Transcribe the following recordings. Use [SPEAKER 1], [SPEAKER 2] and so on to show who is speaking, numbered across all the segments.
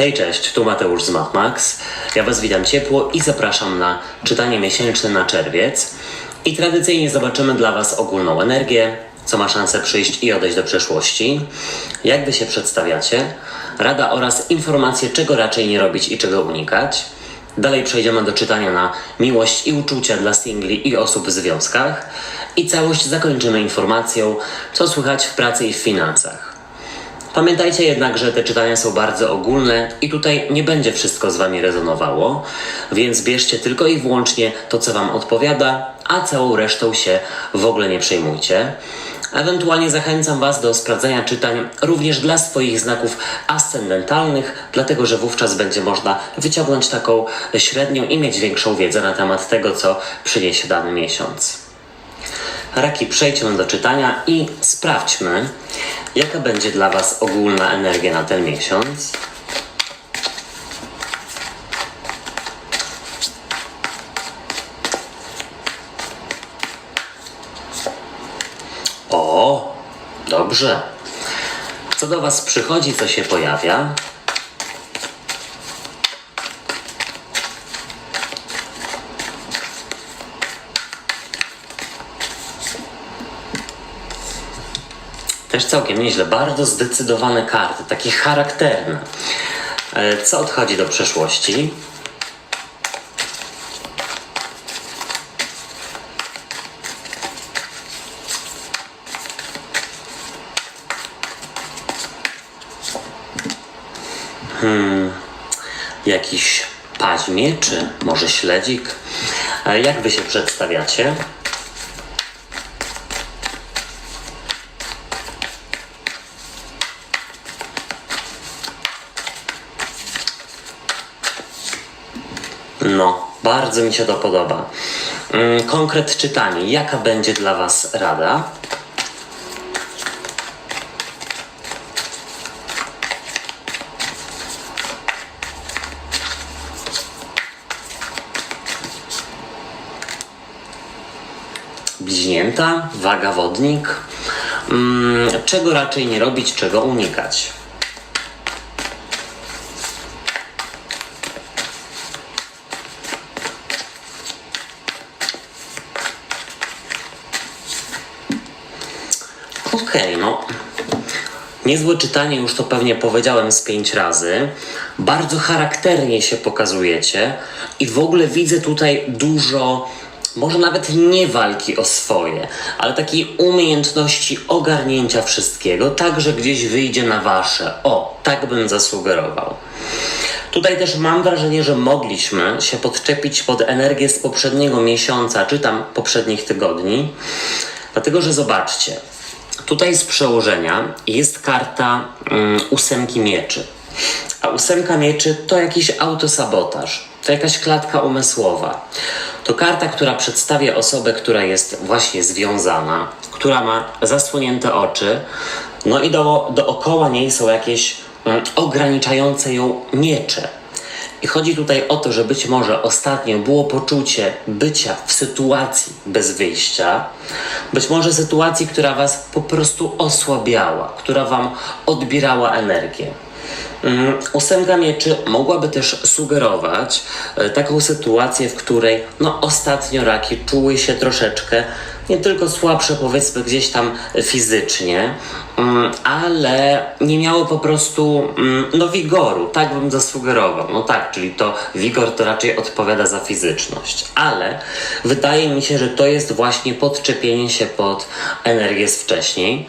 [SPEAKER 1] Hej, cześć, tu Mateusz z MathMax. Ja Was witam ciepło i zapraszam na czytanie miesięczne na czerwiec. I tradycyjnie zobaczymy dla Was ogólną energię, co ma szansę przyjść i odejść do przeszłości, jak Wy się przedstawiacie, rada oraz informacje, czego raczej nie robić i czego unikać. Dalej przejdziemy do czytania na miłość i uczucia dla singli i osób w związkach. I całość zakończymy informacją, co słychać w pracy i w finansach. Pamiętajcie jednak, że te czytania są bardzo ogólne i tutaj nie będzie wszystko z Wami rezonowało, więc bierzcie tylko i wyłącznie to, co Wam odpowiada, a całą resztą się w ogóle nie przejmujcie. Ewentualnie zachęcam Was do sprawdzenia czytań również dla swoich znaków ascendentalnych, dlatego że wówczas będzie można wyciągnąć taką średnią i mieć większą wiedzę na temat tego, co przyniesie dany miesiąc. Raki, przejdźmy do czytania i sprawdźmy, jaka będzie dla Was ogólna energia na ten miesiąc. O, dobrze. Co do Was przychodzi, co się pojawia? Też całkiem nieźle, bardzo zdecydowane karty, takie charakterne. Co odchodzi do przeszłości? Jakiś paź mieczy, może śledzik? Jak Wy się przedstawiacie? No, bardzo mi się to podoba. Konkret czytanie. Jaka będzie dla Was rada? Bliźnięta, waga, wodnik. Czego raczej nie robić, czego unikać? Okej, no. Niezłe czytanie, już to pewnie powiedziałem z 5 razy. Bardzo charakternie się pokazujecie i w ogóle widzę tutaj dużo, może nawet nie walki o swoje, ale takiej umiejętności ogarnięcia wszystkiego, tak, że gdzieś wyjdzie na Wasze. O, tak bym zasugerował. Tutaj też mam wrażenie, że mogliśmy się podczepić pod energię z poprzedniego miesiąca, czy tam poprzednich tygodni, dlatego że zobaczcie, tutaj z przełożenia jest karta 8 mieczy. A 8 mieczy to jakiś autosabotaż, to jakaś klatka umysłowa. To karta, która przedstawia osobę, która jest właśnie związana, która ma zasłonięte oczy, no i dookoła niej są jakieś ograniczające ją miecze. I chodzi tutaj o to, że być może ostatnio było poczucie bycia w sytuacji bez wyjścia, być może sytuacji, która Was po prostu osłabiała, która Wam odbierała energię. 8 mieczy mogłaby też sugerować taką sytuację, w której ostatnio raki czuły się troszeczkę nie tylko słabsze, powiedzmy gdzieś tam fizycznie, ale nie miały po prostu wigoru, tak bym zasugerował. No tak, czyli to wigor to raczej odpowiada za fizyczność, ale wydaje mi się, że to jest właśnie podczepienie się pod energię z wcześniej.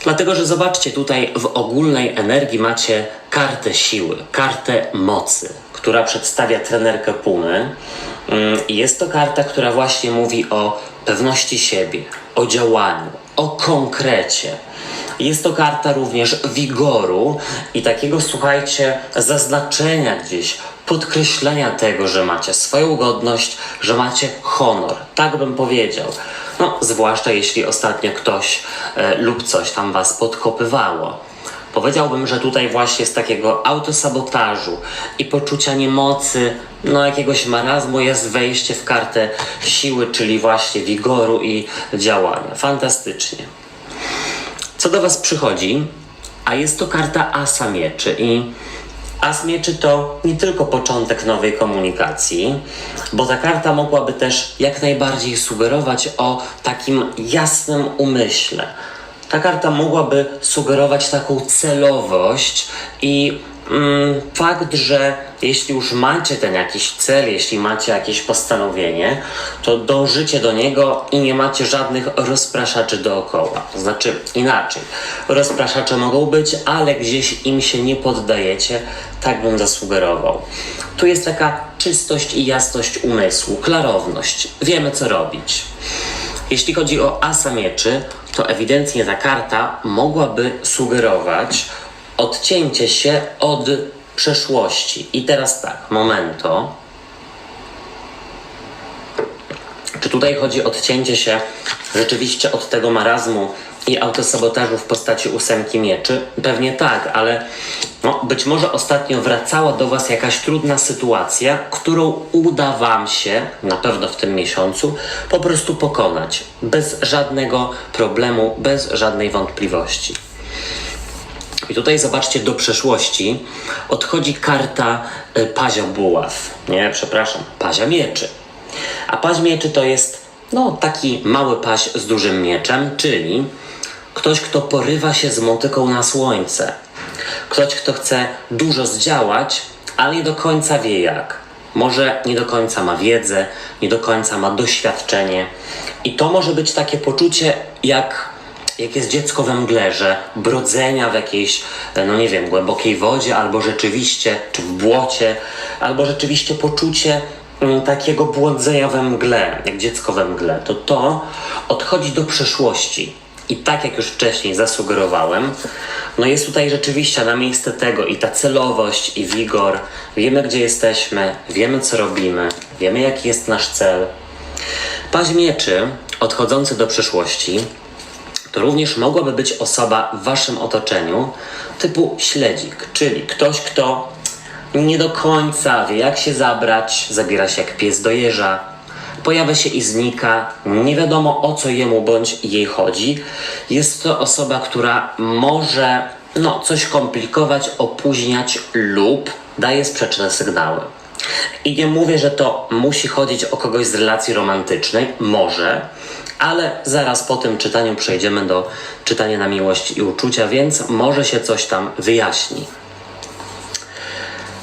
[SPEAKER 1] Dlatego, że zobaczcie, tutaj w ogólnej energii macie kartę siły, kartę mocy, która przedstawia trenerkę Pumy. I jest to karta, która właśnie mówi o pewności siebie, o działaniu, o konkrecie. Jest to karta również wigoru i takiego, słuchajcie, zaznaczenia gdzieś, podkreślenia tego, że macie swoją godność, że macie honor. Tak bym powiedział. Zwłaszcza jeśli ostatnio ktoś lub coś tam Was podkopywało. Powiedziałbym, że tutaj właśnie z takiego autosabotażu i poczucia niemocy, jakiegoś marazmu jest wejście w kartę siły, czyli właśnie wigoru i działania. Fantastycznie. Co do Was przychodzi? A jest to karta Asa Mieczy i As mieczy to nie tylko początek nowej komunikacji, bo ta karta mogłaby też jak najbardziej sugerować o takim jasnym umyśle. Ta karta mogłaby sugerować taką celowość i fakt, że jeśli już macie ten jakiś cel, jeśli macie jakieś postanowienie, to dążycie do niego i nie macie żadnych rozpraszaczy dookoła. Znaczy inaczej, rozpraszacze mogą być, ale gdzieś im się nie poddajecie, tak bym zasugerował. Tu jest taka czystość i jasność umysłu, klarowność. Wiemy, co robić. Jeśli chodzi o asa mieczy, to ewidentnie ta karta mogłaby sugerować odcięcie się od przeszłości. I teraz tak, momento. Czy tutaj chodzi o odcięcie się rzeczywiście od tego marazmu i autosabotażu w postaci 8 mieczy? Pewnie tak, ale być może ostatnio wracała do Was jakaś trudna sytuacja, którą uda Wam się, na pewno w tym miesiącu, po prostu pokonać. Bez żadnego problemu, bez żadnej wątpliwości. I tutaj zobaczcie, do przeszłości odchodzi karta Pazia Buław. Pazia Mieczy. A Paź Mieczy to jest taki mały paź z dużym mieczem, czyli ktoś, kto porywa się z motyką na słońce. Ktoś, kto chce dużo zdziałać, ale nie do końca wie jak. Może nie do końca ma wiedzę, nie do końca ma doświadczenie. I to może być takie poczucie jak jest dziecko we mgle, że brodzenia w jakiejś, głębokiej wodzie, albo rzeczywiście, czy w błocie, albo rzeczywiście poczucie takiego błądzenia we mgle, jak dziecko we mgle, to odchodzi do przeszłości. I tak jak już wcześniej zasugerowałem, jest tutaj rzeczywiście na miejsce tego i ta celowość, i wigor. Wiemy, gdzie jesteśmy, wiemy, co robimy, wiemy, jaki jest nasz cel. Paź mieczy, odchodzący do przeszłości, to również mogłaby być osoba w waszym otoczeniu typu śledzik, czyli ktoś, kto nie do końca wie, jak się zabrać, zabiera się jak pies do jeża, pojawia się i znika, nie wiadomo, o co jemu bądź jej chodzi. Jest to osoba, która może coś komplikować, opóźniać lub daje sprzeczne sygnały. I nie mówię, że to musi chodzić o kogoś z relacji romantycznej, może, ale zaraz po tym czytaniu przejdziemy do czytania na miłość i uczucia, więc może się coś tam wyjaśni.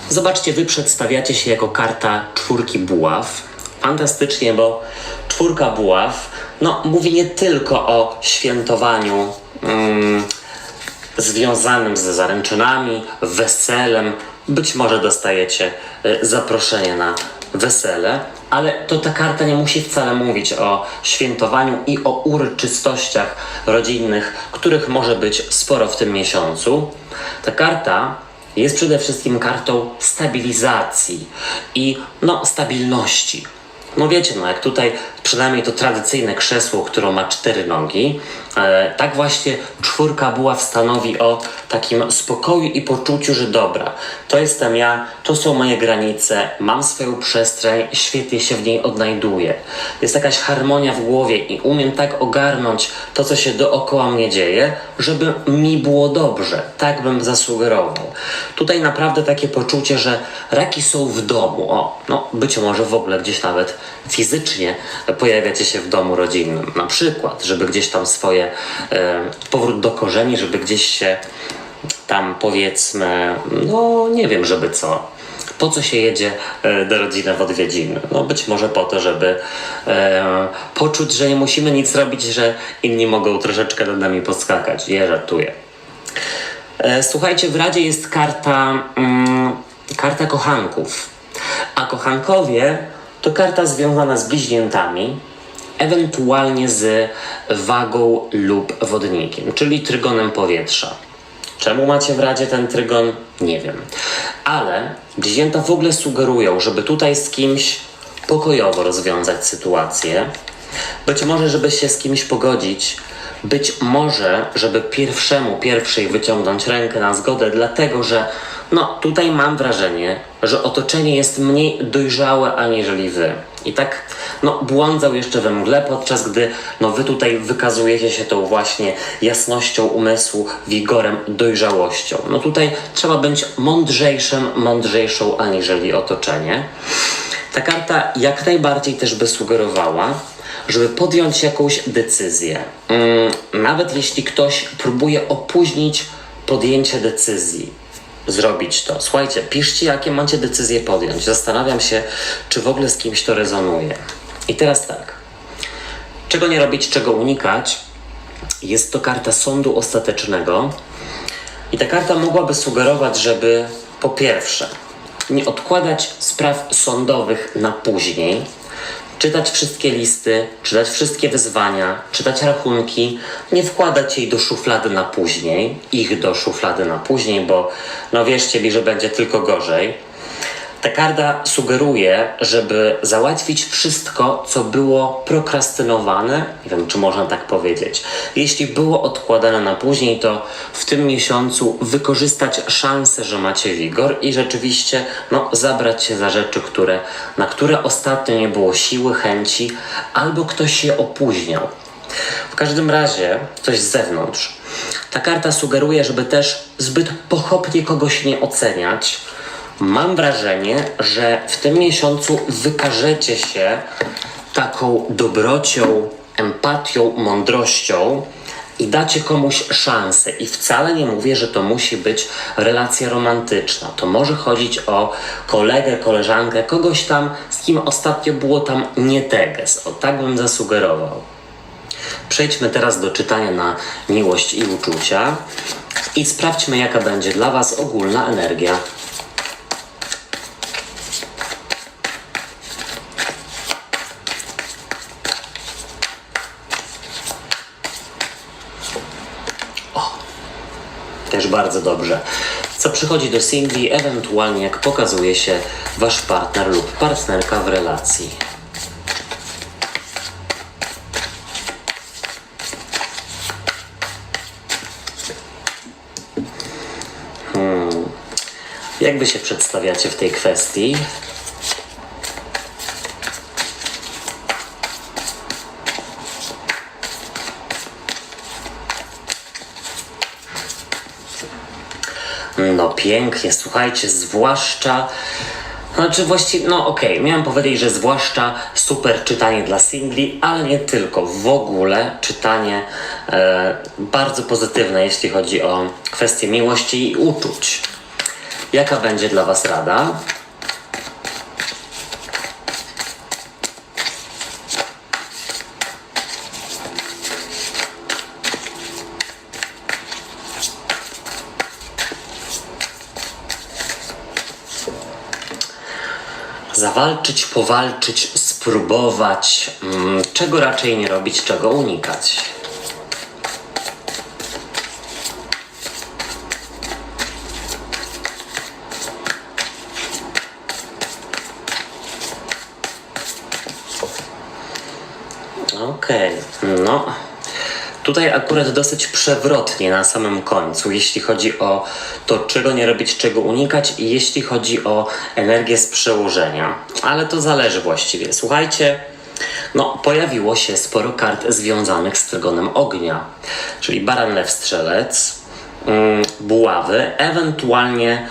[SPEAKER 1] Zobaczcie, wy przedstawiacie się jako karta 4 buław. Fantastycznie, bo 4 buław mówi nie tylko o świętowaniu związanym z zaręczynami, weselem. Być może dostajecie zaproszenie na wesele, ale ta karta nie musi wcale mówić o świętowaniu i o uroczystościach rodzinnych, których może być sporo w tym miesiącu. Ta karta jest przede wszystkim kartą stabilizacji i stabilności. Wiecie, jak tutaj przynajmniej to tradycyjne krzesło, które ma 4 nogi, tak właśnie 4 buław stanowi o takim spokoju i poczuciu, że dobra, to jestem ja, to są moje granice, mam swoją przestrzeń, świetnie się w niej odnajduję. Jest jakaś harmonia w głowie i umiem tak ogarnąć to, co się dookoła mnie dzieje, żeby mi było dobrze. Tak bym zasugerował. Tutaj naprawdę takie poczucie, że raki są w domu. Być może w ogóle gdzieś nawet fizycznie pojawiacie się w domu rodzinnym. Na przykład, żeby gdzieś tam swoje powrót do korzeni, żeby gdzieś się tam powiedzmy, nie wiem, żeby co. Po co się jedzie do rodziny w odwiedziny? Być może po to, żeby poczuć, że nie musimy nic robić, że inni mogą troszeczkę nad nami poskakać. Ja żartuję. Słuchajcie, w Radzie jest karta kochanków. A kochankowie to karta związana z bliźniętami, ewentualnie z wagą lub wodnikiem, czyli trygonem powietrza. Czemu macie w Radzie ten trygon? Nie wiem. Ale bliźnięta w ogóle sugerują, żeby tutaj z kimś pokojowo rozwiązać sytuację. Być może, żeby się z kimś pogodzić. Być może, żeby pierwszej wyciągnąć rękę na zgodę, dlatego że tutaj mam wrażenie, że otoczenie jest mniej dojrzałe aniżeli wy. I tak, no, błądzał jeszcze we mgle, podczas gdy, no, wy tutaj wykazujecie się tą właśnie jasnością umysłu, wigorem, dojrzałością. No tutaj trzeba być mądrzejszą aniżeli otoczenie. Ta karta jak najbardziej też by sugerowała, żeby podjąć jakąś decyzję. Nawet jeśli ktoś próbuje opóźnić podjęcie decyzji, zrobić to. Słuchajcie, piszcie, jakie macie decyzje podjąć. Zastanawiam się, czy w ogóle z kimś to rezonuje. I teraz tak. Czego nie robić, czego unikać? Jest to karta sądu ostatecznego. I ta karta mogłaby sugerować, żeby po pierwsze nie odkładać spraw sądowych na później, czytać wszystkie listy, czytać wszystkie wyzwania, czytać rachunki, nie wkładać jej do szuflady na później, ich do szuflady na później, bo no wierzcie mi, że będzie tylko gorzej. Ta karta sugeruje, żeby załatwić wszystko, co było prokrastynowane, nie wiem, czy można tak powiedzieć. Jeśli było odkładane na później, to w tym miesiącu wykorzystać szansę, że macie wigor i rzeczywiście, no, zabrać się za rzeczy, na które ostatnio nie było siły, chęci, albo ktoś się opóźniał. W każdym razie, coś z zewnątrz. Ta karta sugeruje, żeby też zbyt pochopnie kogoś nie oceniać. Mam wrażenie, że w tym miesiącu wykażecie się taką dobrocią, empatią, mądrością i dacie komuś szansę. I wcale nie mówię, że to musi być relacja romantyczna. To może chodzić o kolegę, koleżankę, kogoś tam, z kim ostatnio było tam nie teges. O, tak bym zasugerował. Przejdźmy teraz do czytania na miłość i uczucia i sprawdźmy, jaka będzie dla Was ogólna energia. Też bardzo dobrze. Co przychodzi do singli, ewentualnie jak pokazuje się Wasz partner lub partnerka w relacji. Jak Wy się przedstawiacie w tej kwestii? No pięknie, słuchajcie, zwłaszcza, znaczy właściwie, no okej, miałem powiedzieć, że zwłaszcza super czytanie dla singli, ale nie tylko, w ogóle czytanie bardzo pozytywne, jeśli chodzi o kwestie miłości i uczuć. Jaka będzie dla Was rada? Zawalczyć, powalczyć, spróbować, czego raczej nie robić, czego unikać. Okej, no tutaj akurat dosyć przewrotnie na samym końcu, jeśli chodzi o to, czego nie robić, czego unikać i jeśli chodzi o energię z przełożenia. Ale to zależy właściwie. Słuchajcie, no pojawiło się sporo kart związanych z trygonem ognia, czyli baran, lew, strzelec, buławy, ewentualnie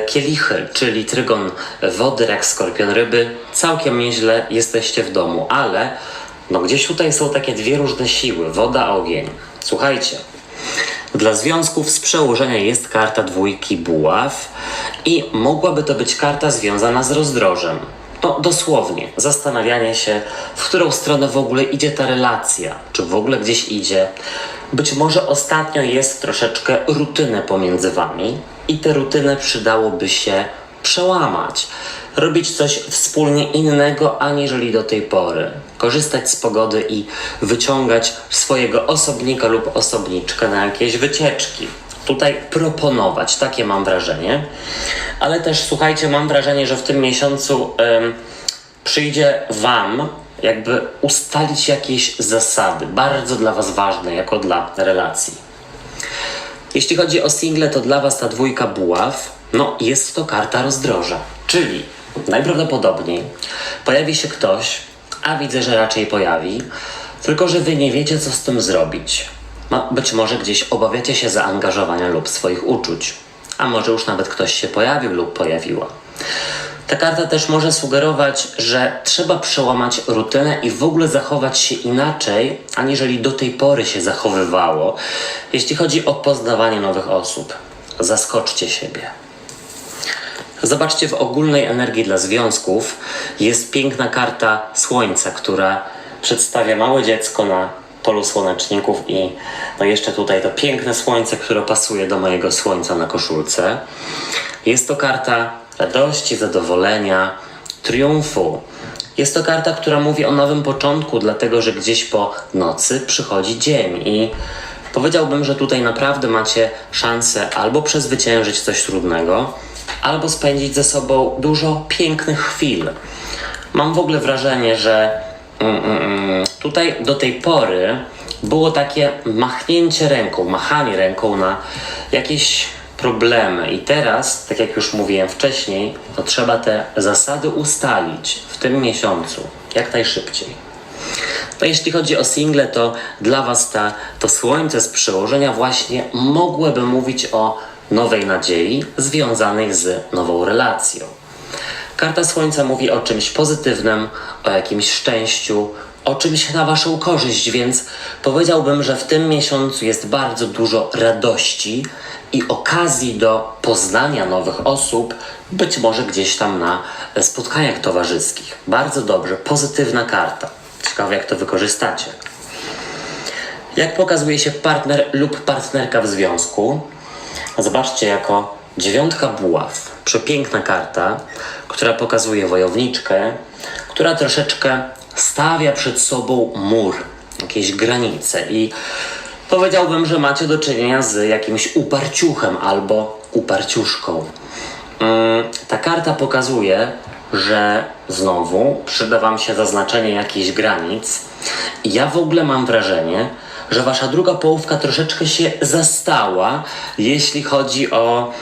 [SPEAKER 1] kielichy, czyli trygon wody, rak, skorpion, ryby. Całkiem nieźle jesteście w domu, ale no gdzieś tutaj są takie dwie różne siły, woda, ogień. Słuchajcie, dla związków z przełożenia jest karta dwójki buław i mogłaby to być karta związana z rozdrożem. No dosłownie, zastanawianie się, w którą stronę w ogóle idzie ta relacja, czy w ogóle gdzieś idzie. Być może ostatnio jest troszeczkę rutyny pomiędzy wami i tę rutynę przydałoby się przełamać. Robić coś wspólnie innego, aniżeli do tej pory. Korzystać z pogody i wyciągać swojego osobnika lub osobniczkę na jakieś wycieczki. Tutaj proponować, takie mam wrażenie. Ale też, słuchajcie, mam wrażenie, że w tym miesiącu przyjdzie wam jakby ustalić jakieś zasady, bardzo dla was ważne, jako dla relacji. Jeśli chodzi o single, to dla was ta dwójka buław, no jest to karta rozdroża, czyli Najprawdopodobniej pojawi się ktoś, a widzę, że raczej pojawi, tylko że wy nie wiecie, co z tym zrobić. Być może gdzieś obawiacie się zaangażowania lub swoich uczuć, a może już nawet ktoś się pojawił lub pojawiła. Ta karta też może sugerować, że trzeba przełamać rutynę i w ogóle zachować się inaczej, aniżeli do tej pory się zachowywało, jeśli chodzi o poznawanie nowych osób. Zaskoczcie siebie. Zobaczcie, w ogólnej energii dla związków jest piękna karta Słońca, która przedstawia małe dziecko na polu słoneczników i jeszcze tutaj to piękne słońce, które pasuje do mojego słońca na koszulce. Jest to karta radości, zadowolenia, triumfu. Jest to karta, która mówi o nowym początku, dlatego że gdzieś po nocy przychodzi dzień i powiedziałbym, że tutaj naprawdę macie szansę albo przezwyciężyć coś trudnego, albo spędzić ze sobą dużo pięknych chwil. Mam w ogóle wrażenie, że tutaj do tej pory było takie machanie ręką na jakieś problemy i teraz, tak jak już mówiłem wcześniej, to trzeba te zasady ustalić w tym miesiącu, jak najszybciej. No jeśli chodzi o single, to dla was to słońce z przełożenia właśnie mogłyby mówić o nowej nadziei związanej z nową relacją. Karta Słońca mówi o czymś pozytywnym, o jakimś szczęściu, o czymś na waszą korzyść, więc powiedziałbym, że w tym miesiącu jest bardzo dużo radości i okazji do poznania nowych osób, być może gdzieś tam na spotkaniach towarzyskich. Bardzo dobrze, pozytywna karta. Ciekawe, jak to wykorzystacie. Jak pokazuje się partner lub partnerka w związku? Zobaczcie, jako 9 buław. Przepiękna karta, która pokazuje wojowniczkę, która troszeczkę stawia przed sobą mur, jakieś granice i powiedziałbym, że macie do czynienia z jakimś uparciuchem albo uparciuszką. Ta karta pokazuje, że znowu przyda wam się zaznaczenie jakichś granic i ja w ogóle mam wrażenie, że wasza druga połówka troszeczkę się zastała, jeśli chodzi o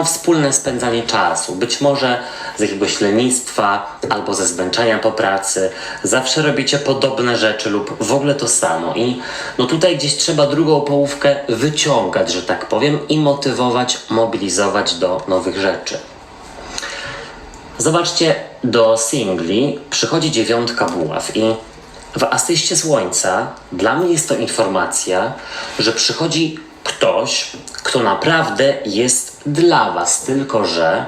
[SPEAKER 1] wspólne spędzanie czasu. Być może z jakiegoś lenistwa albo ze zmęczenia po pracy. Zawsze robicie podobne rzeczy lub w ogóle to samo. I tutaj gdzieś trzeba drugą połówkę wyciągać, że tak powiem, i motywować, mobilizować do nowych rzeczy. Zobaczcie, do singli przychodzi 9 buław i w asyście Słońca dla mnie jest to informacja, że przychodzi ktoś, kto naprawdę jest dla was, tylko że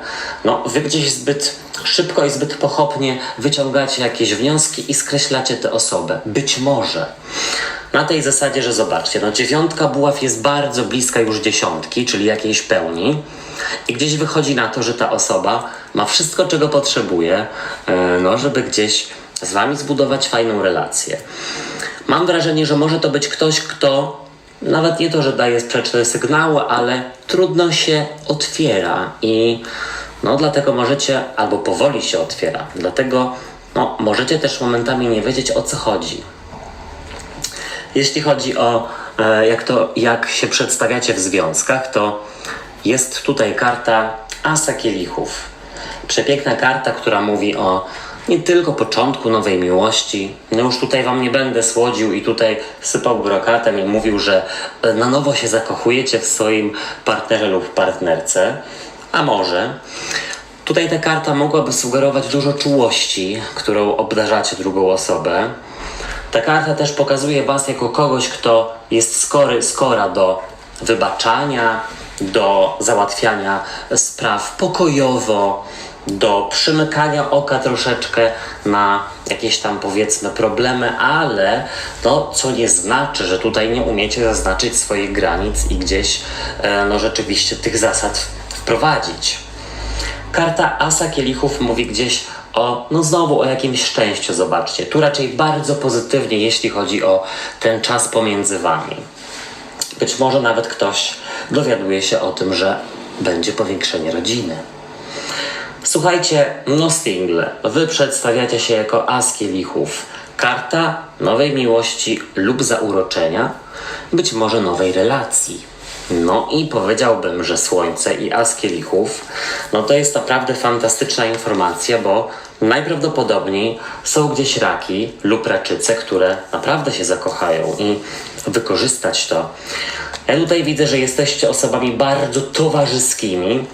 [SPEAKER 1] wy gdzieś zbyt szybko i zbyt pochopnie wyciągacie jakieś wnioski i skreślacie tę osobę. Być może. Na tej zasadzie, że zobaczcie, 9 buław jest bardzo bliska już 10, czyli jakiejś pełni i gdzieś wychodzi na to, że ta osoba ma wszystko, czego potrzebuje, żeby gdzieś z wami zbudować fajną relację. Mam wrażenie, że może to być ktoś, kto nawet nie to, że daje sprzeczne sygnały, ale trudno się otwiera i dlatego możecie, albo powoli się otwiera, dlatego możecie też momentami nie wiedzieć, o co chodzi. Jeśli chodzi o jak się przedstawiacie w związkach, to jest tutaj karta Asa Kielichów. Przepiękna karta, która mówi o nie tylko początku nowej miłości. Już tutaj wam nie będę słodził i tutaj sypał brokatem i mówił, że na nowo się zakochujecie w swoim partnerze lub partnerce. A może tutaj ta karta mogłaby sugerować dużo czułości, którą obdarzacie drugą osobę. Ta karta też pokazuje was jako kogoś, kto jest skora do wybaczania, do załatwiania spraw pokojowo, do przymykania oka troszeczkę na jakieś tam powiedzmy problemy, ale co nie znaczy, że tutaj nie umiecie zaznaczyć swoich granic i gdzieś rzeczywiście tych zasad wprowadzić. Karta Asa Kielichów mówi gdzieś znowu o jakimś szczęściu, zobaczcie. Tu raczej bardzo pozytywnie, jeśli chodzi o ten czas pomiędzy wami. Być może nawet ktoś dowiaduje się o tym, że będzie powiększenie rodziny. Słuchajcie, single. Wy przedstawiacie się jako As Kielichów. Karta nowej miłości lub zauroczenia, być może nowej relacji. No i powiedziałbym, że Słońce i As kielichów, no to jest naprawdę fantastyczna informacja, bo najprawdopodobniej są gdzieś raki lub raczyce, które naprawdę się zakochają i wykorzystać to. Ja tutaj widzę, że jesteście osobami bardzo towarzyskimi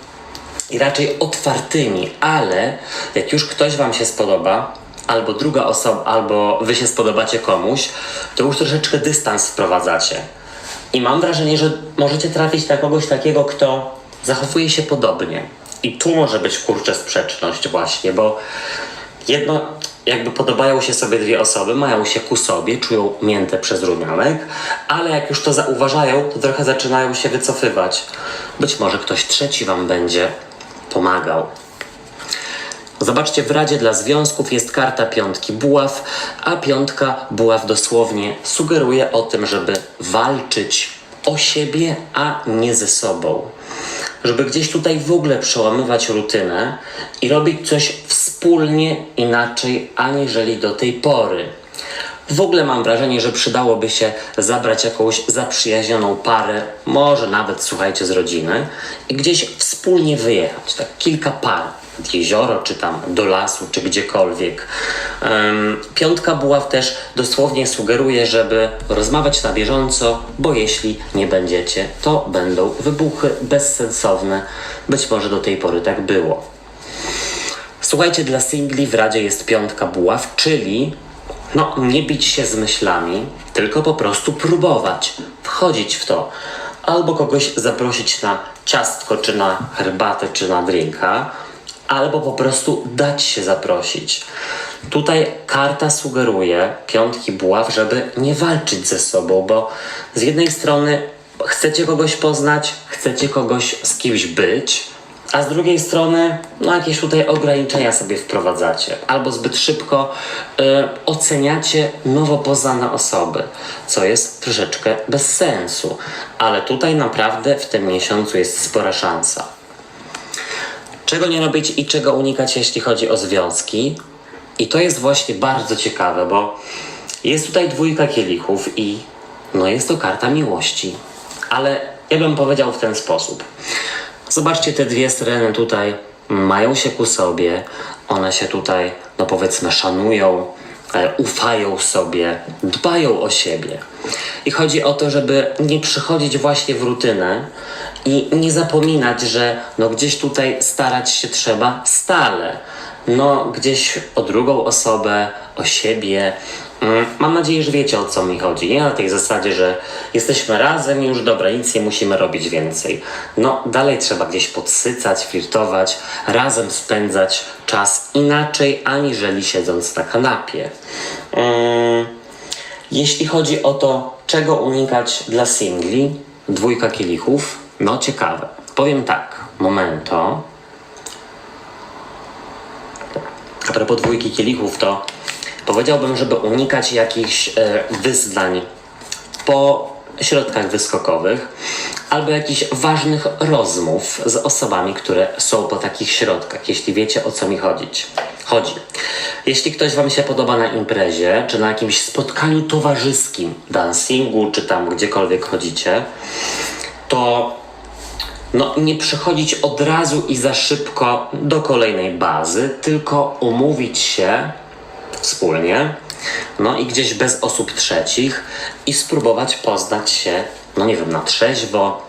[SPEAKER 1] i raczej otwartymi, ale jak już ktoś wam się spodoba, albo druga osoba, albo wy się spodobacie komuś, to już troszeczkę dystans wprowadzacie. I mam wrażenie, że możecie trafić na kogoś takiego, kto zachowuje się podobnie. I tu może być kurczę sprzeczność właśnie, bo jedno, jakby podobają się sobie dwie osoby, mają się ku sobie, czują mięte przez rumianek, ale jak już to zauważają, to trochę zaczynają się wycofywać. Być może ktoś trzeci wam będzie pomagał. Zobaczcie, w Radzie dla Związków jest karta piątki buław, a piątka buław dosłownie sugeruje o tym, żeby walczyć o siebie, a nie ze sobą. Żeby gdzieś tutaj w ogóle przełamywać rutynę i robić coś wspólnie inaczej, aniżeli do tej pory. W ogóle mam wrażenie, że przydałoby się zabrać jakąś zaprzyjaźnioną parę, może nawet, słuchajcie, z rodziny i gdzieś wspólnie wyjechać, tak kilka par, nad jezioro, czy tam do lasu, czy gdziekolwiek. Piątka buław też dosłownie sugeruje, żeby rozmawiać na bieżąco, bo jeśli nie będziecie, to będą wybuchy bezsensowne. Być może do tej pory tak było. Słuchajcie, dla singli w Radzie jest piątka buław, czyli no, nie bić się z myślami, tylko po prostu próbować, wchodzić w to. Albo kogoś zaprosić na ciastko, czy na herbatę, czy na drinka, albo po prostu dać się zaprosić. Tutaj karta sugeruje piątki buław, żeby nie walczyć ze sobą, bo z jednej strony chcecie kogoś poznać, chcecie kogoś z kimś być, a z drugiej strony no jakieś tutaj ograniczenia sobie wprowadzacie. Albo zbyt szybko oceniacie nowo poznane osoby, co jest troszeczkę bez sensu. Ale tutaj naprawdę w tym miesiącu jest spora szansa. Czego nie robić i czego unikać, jeśli chodzi o związki? I to jest właśnie bardzo ciekawe, bo jest tutaj dwójka kielichów i no jest to karta miłości. Ale ja bym powiedział w ten sposób. Zobaczcie, te dwie syreny tutaj mają się ku sobie, one się tutaj, no powiedzmy, szanują, ufają sobie, dbają o siebie. I chodzi o to, żeby nie przychodzić właśnie w rutynę i nie zapominać, że no gdzieś tutaj starać się trzeba stale. No gdzieś o drugą osobę, o siebie. Mam nadzieję, że wiecie, o co mi chodzi. Nie na tej zasadzie, że jesteśmy razem i już dobra, nic nie musimy robić więcej. No dalej trzeba gdzieś podsycać, flirtować, razem spędzać czas inaczej, aniżeli siedząc na kanapie. Jeśli chodzi o to, czego unikać dla singli, dwójka kielichów, no ciekawe. Powiem tak, momento. A propos dwójki kielichów, to powiedziałbym, żeby unikać jakichś wyzwań po środkach wyskokowych albo jakichś ważnych rozmów z osobami, które są po takich środkach, jeśli wiecie, o co mi chodzi. Jeśli ktoś wam się podoba na imprezie, czy na jakimś spotkaniu towarzyskim, dancingu, czy tam gdziekolwiek chodzicie, to no, nie przechodzić od razu i za szybko do kolejnej bazy, tylko umówić się wspólnie, no i gdzieś bez osób trzecich i spróbować poznać się, no nie wiem, na trzeźwo,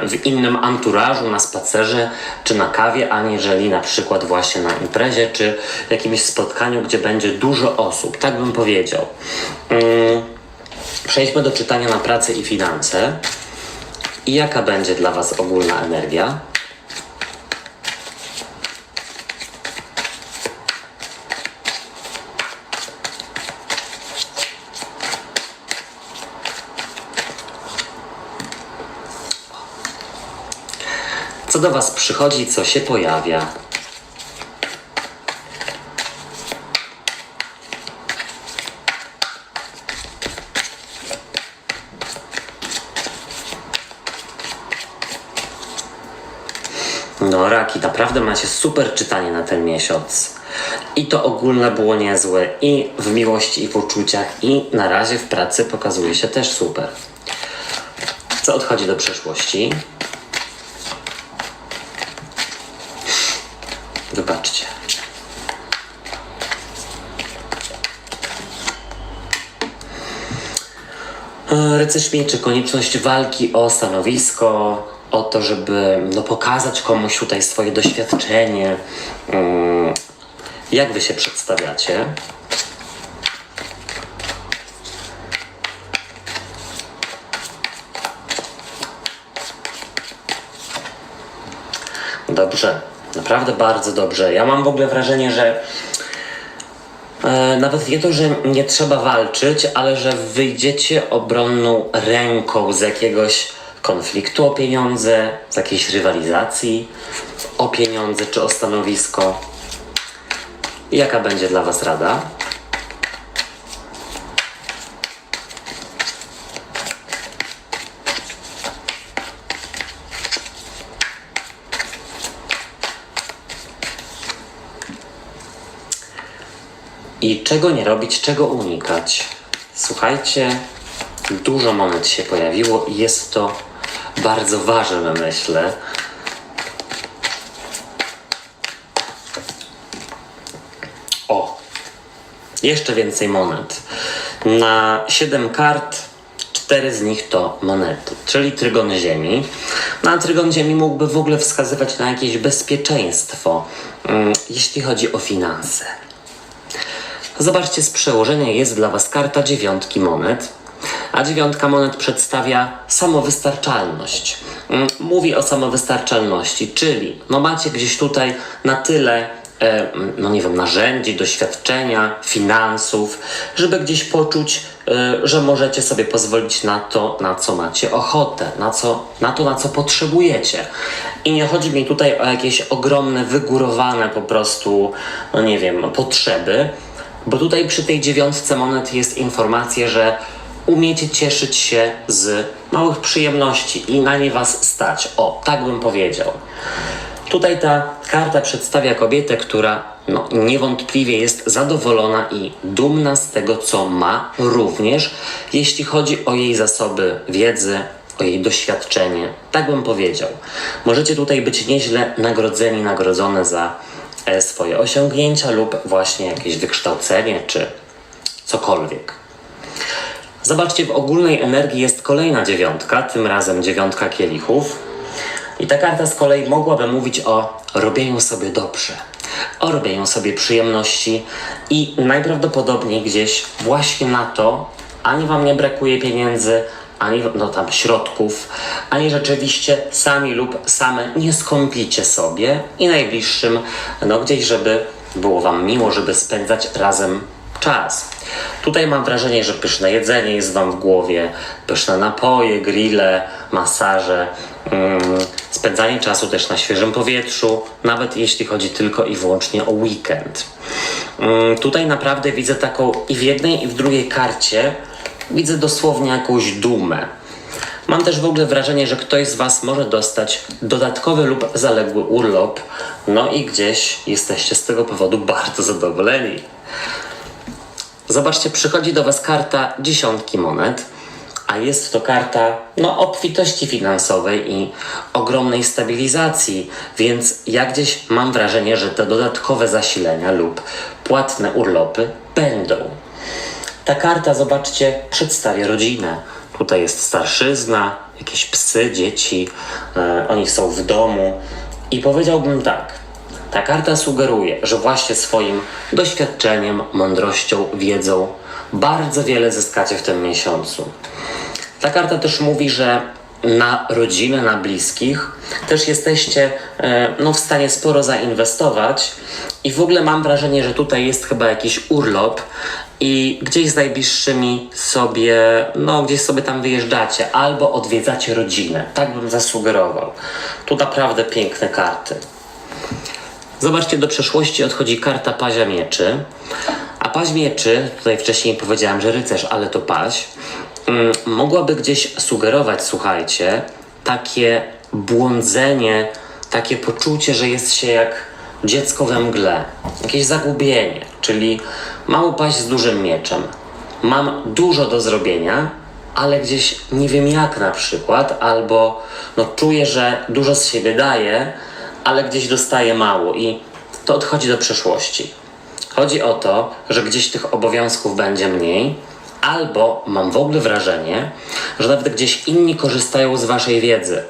[SPEAKER 1] w innym anturażu, na spacerze czy na kawie, aniżeli na przykład właśnie na imprezie czy jakimś spotkaniu, gdzie będzie dużo osób, tak bym powiedział. Przejdźmy do czytania na pracę i finanse. I jaka będzie dla was ogólna energia? Co do was przychodzi, co się pojawia? No raki, naprawdę macie super czytanie na ten miesiąc. I to ogólne było niezłe, i w miłości, i w uczuciach, i na razie w pracy pokazuje się też super. co odchodzi do przeszłości. Wybaczcie. Rycerz mieczy, konieczność walki o stanowisko, o to, żeby pokazać komuś tutaj swoje doświadczenie. Jak wy się przedstawiacie? Dobrze, naprawdę bardzo dobrze. Ja mam w ogóle wrażenie, że nawet nie to, że nie trzeba walczyć, ale że wyjdziecie obronną ręką z jakiegoś konfliktu o pieniądze, z jakiejś rywalizacji o pieniądze czy o stanowisko. Jaka będzie dla was rada? I czego nie robić, czego unikać? Słuchajcie, dużo monet się pojawiło i jest to bardzo ważne, myślę. O, jeszcze więcej monet. Na 7 kart 4 z nich to monety, czyli trygon ziemi. A trygon ziemi mógłby w ogóle wskazywać na jakieś bezpieczeństwo, jeśli chodzi o finanse. Zobaczcie, z przełożenia jest dla was karta 9 monet, a 9 monet przedstawia samowystarczalność. Mówi o samowystarczalności, czyli macie gdzieś tutaj na tyle narzędzi, doświadczenia, finansów, żeby gdzieś poczuć, że możecie sobie pozwolić na to, na co macie ochotę, na co potrzebujecie. I nie chodzi mi tutaj o jakieś ogromne, wygórowane po prostu, potrzeby, bo tutaj przy tej 9 monet jest informacja, że umiecie cieszyć się z małych przyjemności i na nie was stać. O, tak bym powiedział. Tutaj ta karta przedstawia kobietę, która niewątpliwie jest zadowolona i dumna z tego, co ma, również jeśli chodzi o jej zasoby wiedzy, o jej doświadczenie. Tak bym powiedział. Możecie tutaj być nieźle nagrodzone za swoje osiągnięcia lub właśnie jakieś wykształcenie, czy cokolwiek. Zobaczcie, w ogólnej energii jest kolejna 9, tym razem 9 kielichów. I ta karta z kolei mogłaby mówić o robieniu sobie dobrze, o robieniu sobie przyjemności i najprawdopodobniej gdzieś właśnie na to ani wam nie brakuje pieniędzy, ani środków, ani rzeczywiście sami lub same nie skąpicie sobie i najbliższym gdzieś, żeby było wam miło, żeby spędzać razem czas. Tutaj mam wrażenie, że pyszne jedzenie jest wam w głowie, pyszne napoje, grille, masaże, spędzanie czasu też na świeżym powietrzu, nawet jeśli chodzi tylko i wyłącznie o weekend. Tutaj naprawdę widzę taką i w jednej i w drugiej karcie widzę dosłownie jakąś dumę. Mam też w ogóle wrażenie, że ktoś z was może dostać dodatkowy lub zaległy urlop, i gdzieś jesteście z tego powodu bardzo zadowoleni. Zobaczcie, przychodzi do was karta 10 monet, a jest to karta obfitości finansowej i ogromnej stabilizacji, więc ja gdzieś mam wrażenie, że te dodatkowe zasilenia lub płatne urlopy będą. Ta karta, zobaczcie, przedstawia rodzinę. Tutaj jest starszyzna, jakieś psy, dzieci, oni są w domu i powiedziałbym tak. Ta karta sugeruje, że właśnie swoim doświadczeniem, mądrością, wiedzą bardzo wiele zyskacie w tym miesiącu. Ta karta też mówi, że na rodzinę, na bliskich też jesteście w stanie sporo zainwestować i w ogóle mam wrażenie, że tutaj jest chyba jakiś urlop i gdzieś z najbliższymi sobie, gdzieś sobie tam wyjeżdżacie albo odwiedzacie rodzinę. Tak bym zasugerował. Tu naprawdę piękne karty. Zobaczcie, do przeszłości odchodzi karta Pazia Mieczy, a Paź Mieczy, tutaj wcześniej powiedziałem, że rycerz, ale to paź, mogłaby gdzieś sugerować, słuchajcie, takie błądzenie, takie poczucie, że jest się jak dziecko we mgle, jakieś zagubienie, czyli mały paź z dużym mieczem. Mam dużo do zrobienia, ale gdzieś nie wiem jak na przykład, albo no czuję, że dużo z siebie daję, ale gdzieś dostaję mało i to odchodzi do przeszłości. Chodzi o to, że gdzieś tych obowiązków będzie mniej, albo mam w ogóle wrażenie, że nawet gdzieś inni korzystają z waszej wiedzy.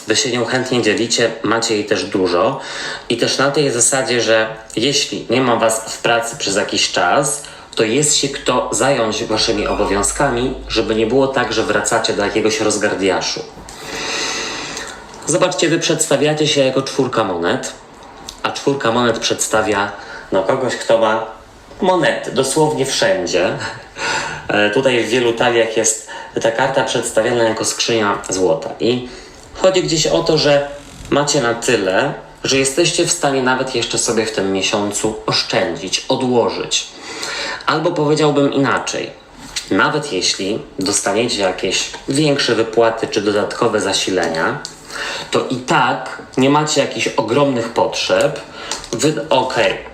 [SPEAKER 1] Wy się nią chętnie dzielicie, macie jej też dużo i też na tej zasadzie, że jeśli nie ma was w pracy przez jakiś czas, to jest się kto zająć waszymi obowiązkami, żeby nie było tak, że wracacie do jakiegoś rozgardiaszu. Zobaczcie, wy przedstawiacie się jako 4 monet, a 4 monet przedstawia kogoś, kto ma monety dosłownie wszędzie. Tutaj w wielu taliach jest ta karta przedstawiana jako skrzynia złota i chodzi gdzieś o to, że macie na tyle, że jesteście w stanie nawet jeszcze sobie w tym miesiącu oszczędzić, odłożyć. Albo powiedziałbym inaczej, nawet jeśli dostaniecie jakieś większe wypłaty czy dodatkowe zasilenia, to i tak nie macie jakichś ogromnych potrzeb. Wy,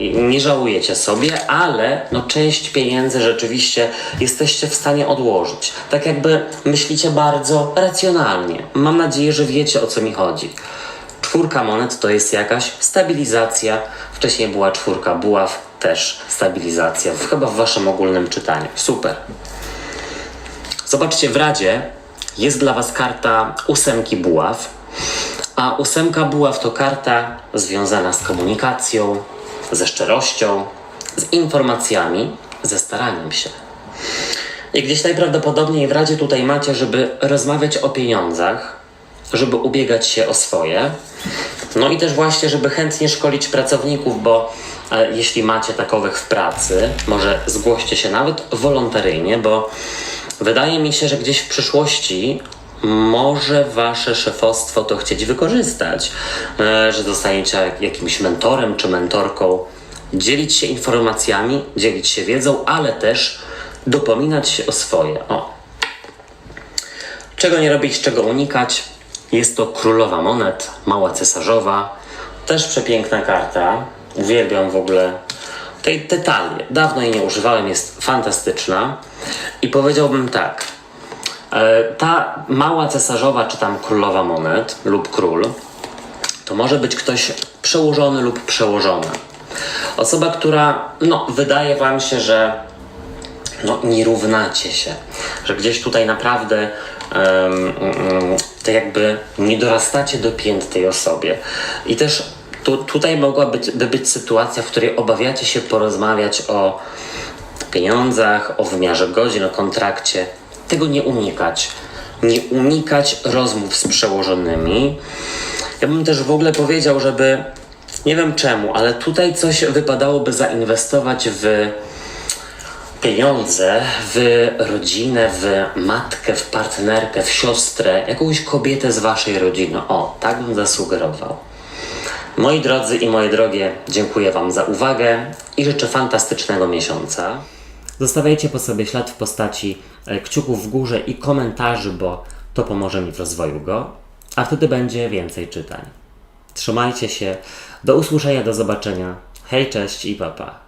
[SPEAKER 1] nie żałujecie sobie, ale część pieniędzy rzeczywiście jesteście w stanie odłożyć. Tak jakby myślicie bardzo racjonalnie. Mam nadzieję, że wiecie, o co mi chodzi. 4 monet to jest jakaś stabilizacja. Wcześniej była 4 buław, też stabilizacja. Chyba w waszym ogólnym czytaniu. Super. Zobaczcie, w Radzie jest dla was karta 8 buław. A 8 buław to karta związana z komunikacją, ze szczerością, z informacjami, ze staraniem się. I gdzieś najprawdopodobniej w Radzie tutaj macie, żeby rozmawiać o pieniądzach, żeby ubiegać się o swoje, no i też właśnie, żeby chętnie szkolić pracowników, bo jeśli macie takowych w pracy, może zgłoście się nawet wolontaryjnie, bo wydaje mi się, że gdzieś w przyszłości może wasze szefostwo to chcieć wykorzystać, że zostaniecie jakimś mentorem czy mentorką, dzielić się informacjami, dzielić się wiedzą, ale też dopominać się o swoje. Czego nie robić, czego unikać? Jest to królowa monet, mała cesarzowa, też przepiękna karta. Uwielbiam w ogóle te talie. Dawno jej nie używałem, jest fantastyczna. I powiedziałbym tak, ta mała cesarzowa, czy tam królowa monet lub król, to może być ktoś przełożony lub przełożona. Osoba, która wydaje wam się, że nie równacie się, że gdzieś tutaj naprawdę to jakby nie dorastacie do pięt tej osobie. I też tutaj mogłaby być sytuacja, w której obawiacie się porozmawiać o pieniądzach, o wymiarze godzin, o kontrakcie. Tego nie unikać. Nie unikać rozmów z przełożonymi. Ja bym też w ogóle powiedział, żeby, nie wiem czemu, ale tutaj coś wypadałoby zainwestować w pieniądze, w rodzinę, w matkę, w partnerkę, w siostrę, jakąś kobietę z waszej rodziny. Tak bym zasugerował. Moi drodzy i moje drogie, dziękuję wam za uwagę i życzę fantastycznego miesiąca. Zostawiajcie po sobie ślad w postaci kciuków w górze i komentarzy, bo to pomoże mi w rozwoju go, a wtedy będzie więcej czytań. Trzymajcie się, do usłyszenia, do zobaczenia. Hej, cześć i pa pa.